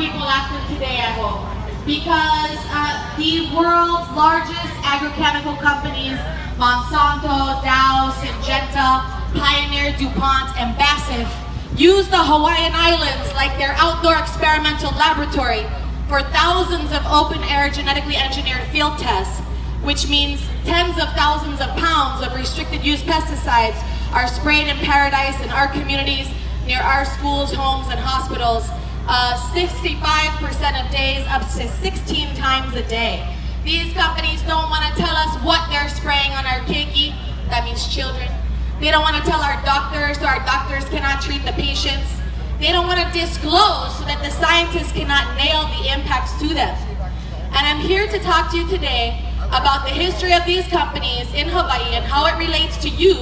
people after today, I hope. Because the world's largest agrochemical companies, Monsanto, Dow, Syngenta, Pioneer, DuPont, and BASF, use the Hawaiian Islands like their outdoor experimental laboratory for thousands of open-air genetically engineered field tests, which means tens of thousands of pounds of restricted-use pesticides are sprayed in paradise in our communities, near our schools, homes, and hospitals, 65% of days, up to 16 times a day. These companies don't want to tell us what they're spraying on our keiki, that means children. They don't want to tell our doctors, so our doctors cannot treat the patients. They don't want to disclose so that the scientists cannot nail the impacts to them. And I'm here to talk to you today about the history of these companies in Hawaii and how it relates to you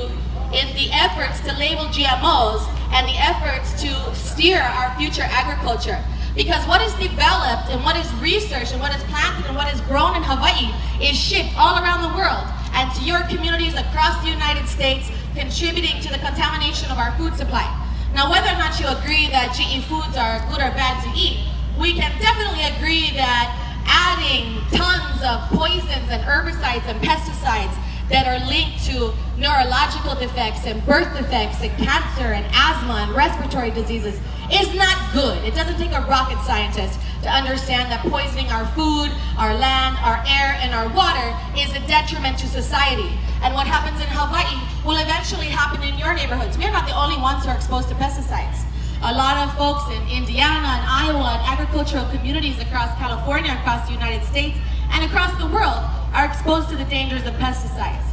in the efforts to label GMOs and the efforts to steer our future agriculture. Because what is developed and what is researched and what is planted and what is grown in Hawaii is shipped all around the world and to your communities across the United States, contributing to the contamination of our food supply. Now, whether or not you agree that GE foods are good or bad to eat, we can definitely agree that adding tons of poisons and herbicides and pesticides that are linked to neurological defects and birth defects and cancer and asthma and respiratory diseases is not good. It doesn't take a rocket scientist to understand that poisoning our food, our land, our air, and our water is a detriment to society. And what happens in Hawaii will eventually happen in your neighborhoods. We are not the only ones who are exposed to pesticides. A lot of folks in Indiana and Iowa and agricultural communities across California, across the United States, and across the world are exposed to the dangers of pesticides.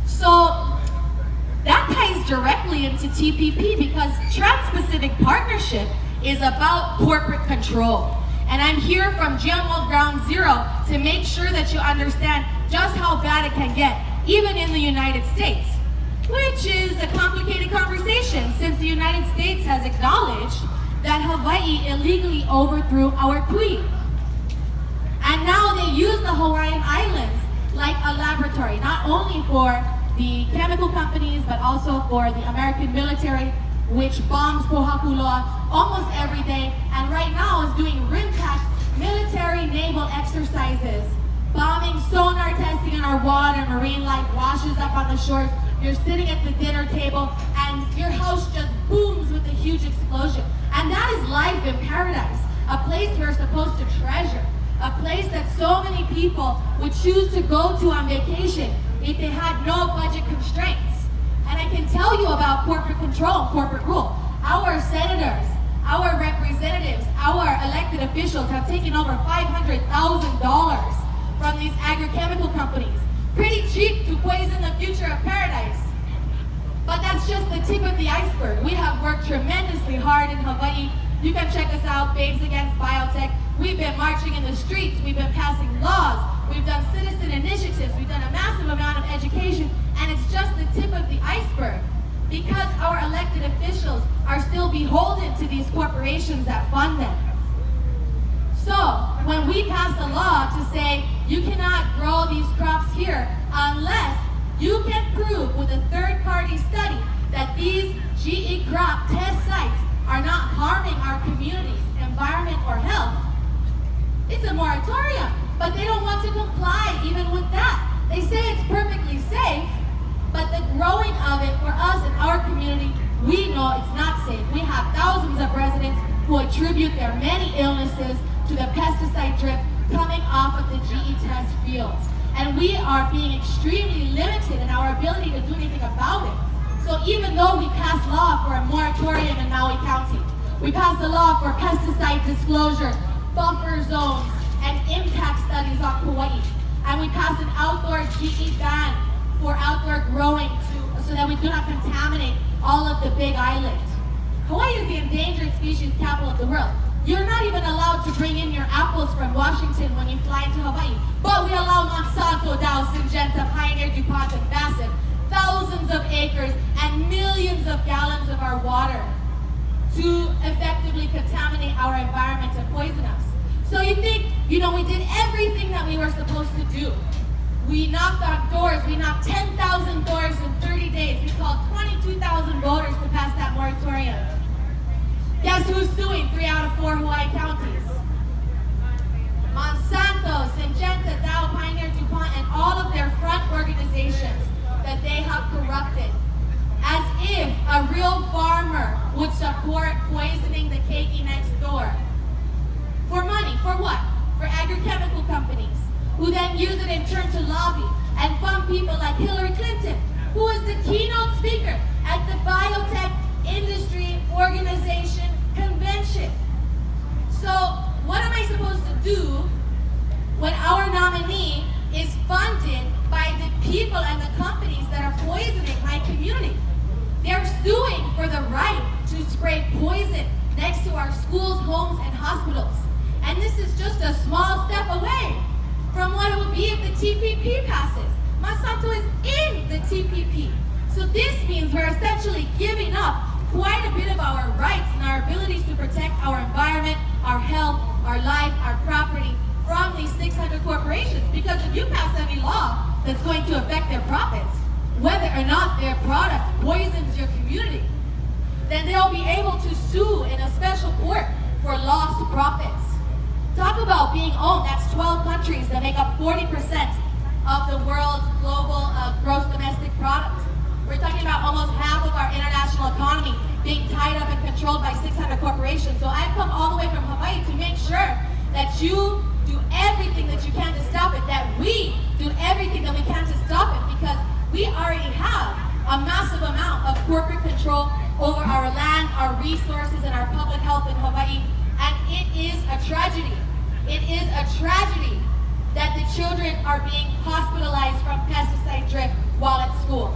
So that ties directly into TPP because Trans-Pacific Partnership is about corporate control. And I'm here from GMO Ground Zero to make sure that you understand just how bad it can get, even in the United States, which is a complicated conversation since the United States has acknowledged that Hawaii illegally overthrew our queen. And now they use the Hawaiian Islands like a laboratory, not only for the chemical companies, but also for the American military, which bombs Pohakuloa almost every day, and right now is doing RIMPAC military naval exercises, bombing sonar testing on our water, marine life washes up on the shores. You're sitting at the dinner table, and your house just booms with a huge explosion. And that is life in paradise, a place we're supposed to treasure. A place that so many people would choose to go to on vacation if they had no budget constraints. And I can tell you about corporate control and corporate rule. Our senators, our representatives, our elected officials have taken over $500,000 from these agrochemical companies. Pretty cheap to poison the future of paradise. But that's just the tip of the iceberg. We have worked tremendously hard in Hawaii. You can check us out, Babes Against Biotech. We've been marching in the streets, we've been passing laws, we've done citizen initiatives, we've done a massive amount of education, and it's just the tip of the iceberg because our elected officials are still beholden to these corporations that fund them. So, when we pass a law to say you cannot grow these crops here unless you can prove with a third-party study that these GE crop test sites are not harming our communities, environment, or health, it's a moratorium, but they don't want to comply even with that. They say it's perfectly safe, but the growing of it for us in our community, we know it's not safe. We have thousands of residents who attribute their many illnesses to the pesticide drip coming off of the GE test fields. And we are being extremely limited in our ability to do anything about it. So even though we passed law for a moratorium in Maui County, we passed a law for pesticide disclosure, buffer zones, and impact studies on Hawaii. And we passed an outdoor GE ban for outdoor growing so that we do not contaminate all of the Big Island. Hawaii is the endangered species capital of the world. You're not even allowed to bring in your apples from Washington when you fly into Hawaii. But we allow Monsanto, Dow, Syngenta, Pioneer, DuPont, and BASF thousands of acres and millions of gallons of our water to effectively contaminate our environment and poison us. So you think, we did everything that we were supposed to do. We knocked on doors, we knocked 10,000 doors in 30 days. We called 22,000 voters to pass that moratorium. Guess who's suing 3 out of 4 Hawaii counties? a real farmer would support poisoning the keiki next door. For money, for what? For agrochemical companies, who then use it in turn to lobby and fund people like Hillary Clinton, who is the keynote speaker at the Biotech Industry Organization Convention. So what am I supposed to do when our nominee is funded by the people and the companies that are poisoning my community? They're suing for the right to spray poison next to our schools, homes, and hospitals. And this is just a small step away from what it would be if the TPP passes. Monsanto is in the TPP. So this means we're essentially giving up quite a bit of our rights and our abilities to protect our environment, our health, our life, our property from these 600 corporations. Because if you pass any law that's going to affect their profits, whether or not their product poisons your community, then they'll be able to sue in a special court for lost profits. Talk about being owned. That's 12 countries that make up 40% of the world's global gross domestic product. We're talking about almost half of our international economy being tied up and controlled by 600 corporations. So I've come all the way from Hawaii to make sure that you do everything that you can to stop it, that we do everything that we can to stop it, because we already have a massive amount of corporate control over our land, our resources, and our public health in Hawaii. And it is a tragedy. It is a tragedy that the children are being hospitalized from pesticide drift while at school.